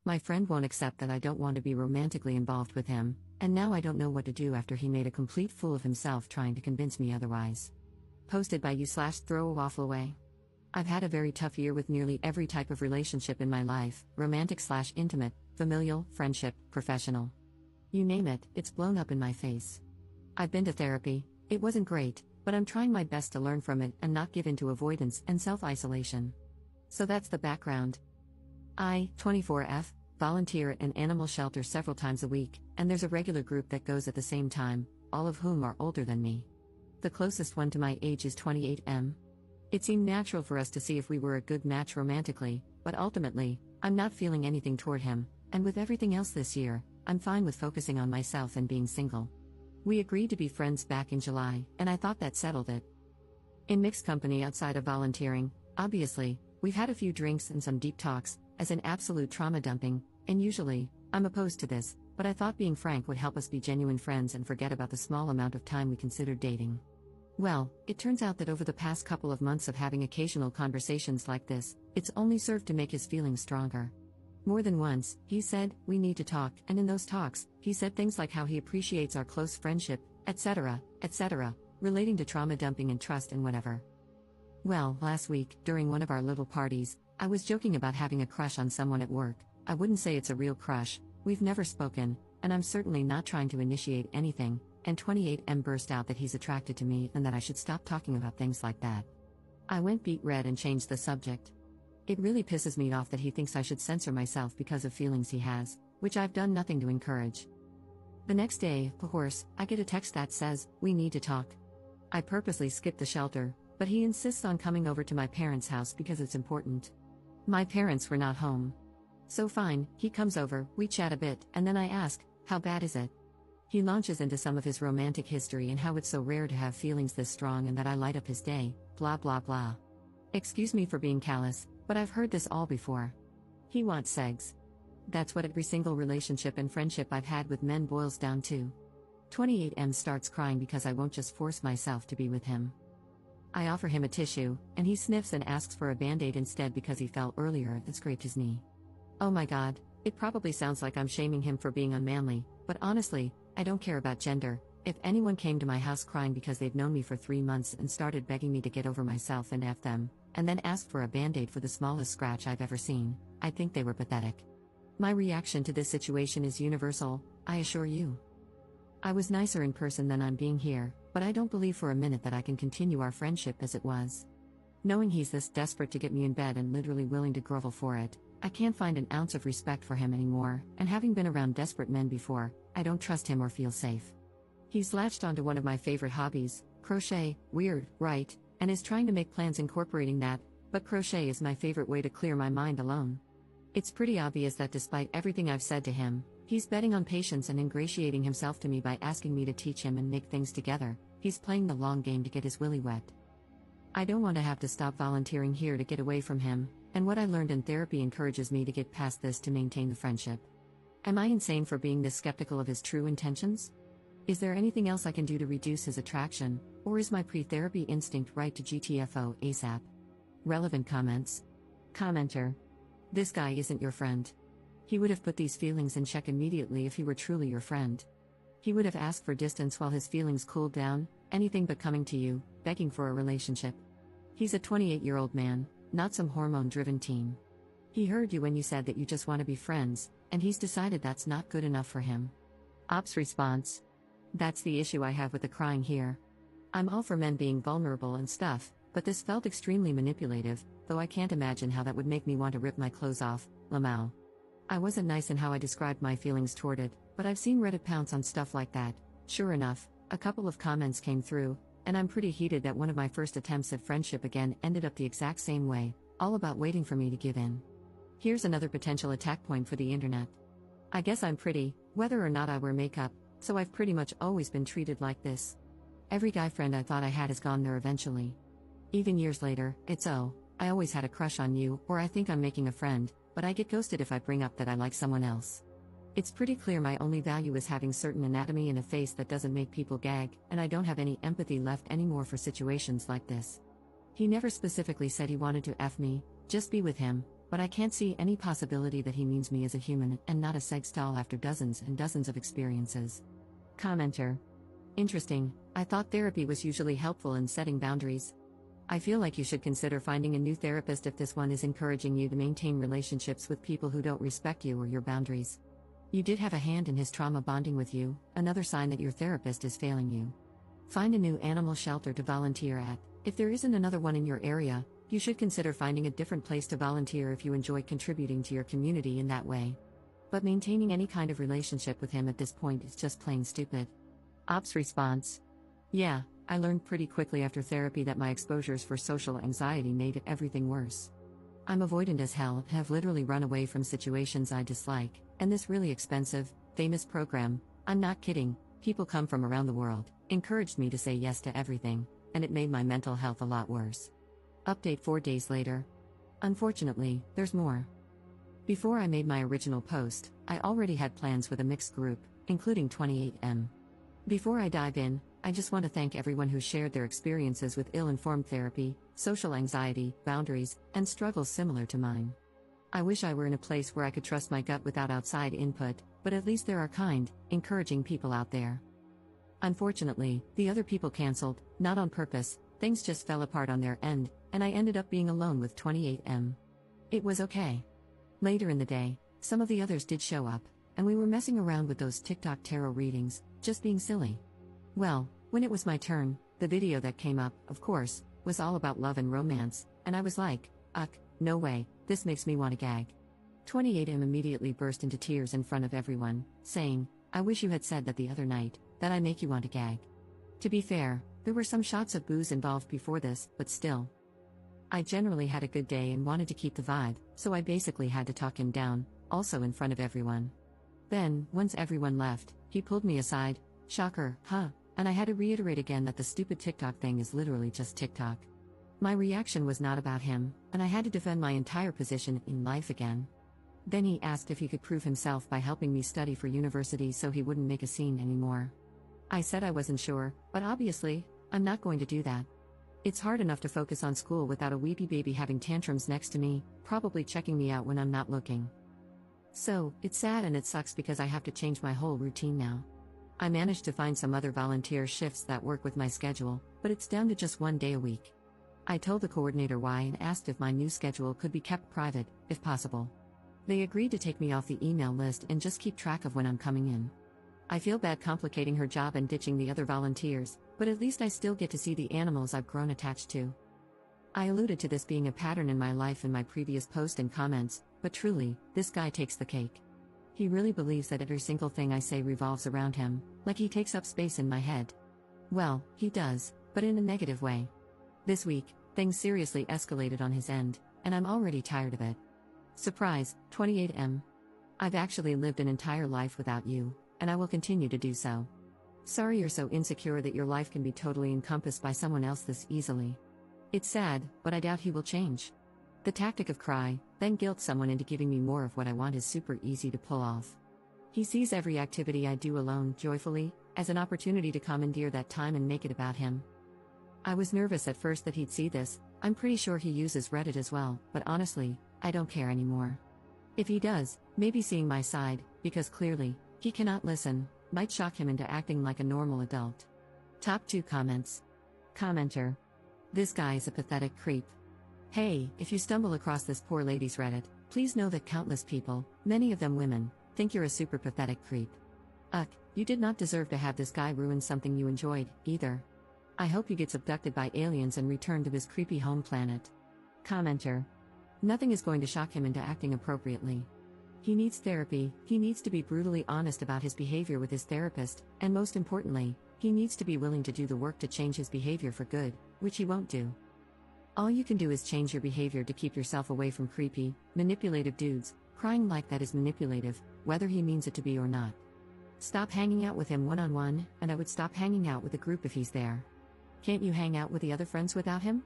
My friend won't accept that I don't want to be romantically involved with him, and now I don't know what to do after he made a complete fool of himself trying to convince me otherwise. Posted by you/throw a waffle away. I've had a very tough year with nearly every type of relationship in my life, romantic/intimate, familial, friendship, professional. You name it, it's blown up in my face. I've been to therapy, it wasn't great, but I'm trying my best to learn from it and not give in to avoidance and self-isolation. So that's the background. I, 24F, volunteer at an animal shelter several times a week, and there's a regular group that goes at the same time, all of whom are older than me. The closest one to my age is 28M. It seemed natural for us to see if we were a good match romantically, but ultimately, I'm not feeling anything toward him, and with everything else this year, I'm fine with focusing on myself and being single. We agreed to be friends back in July, and I thought that settled it. In mixed company outside of volunteering, obviously, we've had a few drinks and some deep talks, as in absolute trauma dumping, and usually, I'm opposed to this, but I thought being frank would help us be genuine friends and forget about the small amount of time we considered dating. Well, it turns out that over the past couple of months of having occasional conversations like this, it's only served to make his feelings stronger. More than once, he said, "We need to talk," and in those talks, he said things like how he appreciates our close friendship, etc., relating to trauma dumping and trust and whatever. Well, last week, during one of our little parties, I was joking about having a crush on someone at work. I wouldn't say it's a real crush, we've never spoken, and I'm certainly not trying to initiate anything, and 28M burst out that he's attracted to me and that I should stop talking about things like that. I went beet red and changed the subject. It really pisses me off that he thinks I should censor myself because of feelings he has, which I've done nothing to encourage. The next day, of course, I get a text that says, "We need to talk." I purposely skipped the shelter, but he insists on coming over to my parents' house because it's important. My parents were not home. So fine, he comes over, we chat a bit, and then I ask, "How bad is it?" He launches into some of his romantic history and how it's so rare to have feelings this strong and that I light up his day, blah blah blah. Excuse me for being callous, but I've heard this all before. He wants sex. That's what every single relationship and friendship I've had with men boils down to. 28M starts crying because I won't just force myself to be with him. I offer him a tissue, and he sniffs and asks for a band-aid instead because he fell earlier and scraped his knee. Oh my god, it probably sounds like I'm shaming him for being unmanly, but honestly, I don't care about gender. If anyone came to my house crying because they've known me for 3 months and started begging me to get over myself and F them, and then asked for a band-aid for the smallest scratch I've ever seen, I think they were pathetic. My reaction to this situation is universal, I assure you. I was nicer in person than I'm being here, but I don't believe for a minute that I can continue our friendship as it was. Knowing he's this desperate to get me in bed and literally willing to grovel for it, I can't find an ounce of respect for him anymore, and having been around desperate men before, I don't trust him or feel safe. He's latched onto one of my favorite hobbies, crochet, weird, right, and is trying to make plans incorporating that, but crochet is my favorite way to clear my mind alone. It's pretty obvious that despite everything I've said to him, he's betting on patience and ingratiating himself to me by asking me to teach him and make things together. He's playing the long game to get his willy wet. I don't want to have to stop volunteering here to get away from him, and what I learned in therapy encourages me to get past this to maintain the friendship. Am I insane for being this skeptical of his true intentions? Is there anything else I can do to reduce his attraction, or is my pre-therapy instinct right to GTFO ASAP? Relevant comments. Commenter. This guy isn't your friend. He would have put these feelings in check immediately if he were truly your friend. He would have asked for distance while his feelings cooled down, anything but coming to you, begging for a relationship. He's a 28-year-old man, not some hormone-driven teen. He heard you when you said that you just want to be friends, and he's decided that's not good enough for him. Ops response. That's the issue I have with the crying here. I'm all for men being vulnerable and stuff, but this felt extremely manipulative, though I can't imagine how that would make me want to rip my clothes off, Lamau. I wasn't nice in how I described my feelings toward it, but I've seen Reddit pounce on stuff like that. Sure enough, a couple of comments came through, and I'm pretty heated that one of my first attempts at friendship again ended up the exact same way, all about waiting for me to give in. Here's another potential attack point for the internet. I guess I'm pretty, whether or not I wear makeup, so I've pretty much always been treated like this. Every guy friend I thought I had has gone there eventually. Even years later, it's I always had a crush on you, or I think I'm making a friend, but I get ghosted if I bring up that I like someone else. It's pretty clear my only value is having certain anatomy and a face that doesn't make people gag, and I don't have any empathy left anymore for situations like this. He never specifically said he wanted to F me, just be with him, but I can't see any possibility that he means me as a human and not a sex doll after dozens and dozens of experiences. Commenter. Interesting, I thought therapy was usually helpful in setting boundaries. I feel like you should consider finding a new therapist if this one is encouraging you to maintain relationships with people who don't respect you or your boundaries. You did have a hand in his trauma bonding with you, another sign that your therapist is failing you. Find a new animal shelter to volunteer at. If there isn't another one in your area, you should consider finding a different place to volunteer if you enjoy contributing to your community in that way. But maintaining any kind of relationship with him at this point is just plain stupid. Ops response. Yeah, I learned pretty quickly after therapy that my exposures for social anxiety made everything worse. I'm avoidant as hell and have literally run away from situations I dislike, and this really expensive, famous program, I'm not kidding, people come from around the world, encouraged me to say yes to everything, and it made my mental health a lot worse. Update 4 days later. Unfortunately, there's more. Before I made my original post, I already had plans with a mixed group, including 28M. Before I dive in, I just want to thank everyone who shared their experiences with ill-informed therapy, social anxiety, boundaries, and struggles similar to mine. I wish I were in a place where I could trust my gut without outside input, but at least there are kind, encouraging people out there. Unfortunately, the other people canceled, not on purpose, things just fell apart on their end, and I ended up being alone with 28M. It was okay. Later in the day, some of the others did show up, and we were messing around with those TikTok tarot readings, just being silly. Well, when it was my turn, the video that came up, of course, was all about love and romance, and I was like, no way, this makes me want to gag. 28M immediately burst into tears in front of everyone, saying, I wish you had said that the other night, that I make you want to gag. To be fair, there were some shots of booze involved before this, but still. I generally had a good day and wanted to keep the vibe, so I basically had to talk him down, also in front of everyone. Then, once everyone left, he pulled me aside, shocker, huh, and I had to reiterate again that the stupid TikTok thing is literally just TikTok. My reaction was not about him, and I had to defend my entire position in life again. Then he asked if he could prove himself by helping me study for university so he wouldn't make a scene anymore. I said I wasn't sure, but obviously, I'm not going to do that. It's hard enough to focus on school without a weepy baby having tantrums next to me, probably checking me out when I'm not looking. So, it's sad and it sucks because I have to change my whole routine now. I managed to find some other volunteer shifts that work with my schedule, but it's down to just 1 day a week. I told the coordinator why and asked if my new schedule could be kept private, if possible. They agreed to take me off the email list and just keep track of when I'm coming in. I feel bad complicating her job and ditching the other volunteers, but at least I still get to see the animals I've grown attached to. I alluded to this being a pattern in my life in my previous post and comments, but truly, this guy takes the cake. He really believes that every single thing I say revolves around him, like he takes up space in my head. Well, he does, but in a negative way. This week, things seriously escalated on his end, and I'm already tired of it. Surprise, 28M. I've actually lived an entire life without you, and I will continue to do so. Sorry you're so insecure that your life can be totally encompassed by someone else this easily. It's sad, but I doubt he will change. The tactic of cry, then guilt someone into giving me more of what I want is super easy to pull off. He sees every activity I do alone, joyfully, as an opportunity to commandeer that time and make it about him. I was nervous at first that he'd see this. I'm pretty sure he uses Reddit as well, but honestly, I don't care anymore. If he does, maybe seeing my side, because clearly, he cannot listen, might shock him into acting like a normal adult. Top 2 comments. Commenter. This guy is a pathetic creep. Hey, if you stumble across this poor lady's Reddit, please know that countless people, many of them women, think you're a super pathetic creep. You did not deserve to have this guy ruin something you enjoyed, either. I hope he gets abducted by aliens and returned to his creepy home planet. Commenter. Nothing is going to shock him into acting appropriately. He needs therapy, he needs to be brutally honest about his behavior with his therapist, and most importantly, he needs to be willing to do the work to change his behavior for good, which he won't do. All you can do is change your behavior to keep yourself away from creepy, manipulative dudes. Crying like that is manipulative, whether he means it to be or not. Stop hanging out with him one-on-one, and I would stop hanging out with the group if he's there. Can't you hang out with the other friends without him?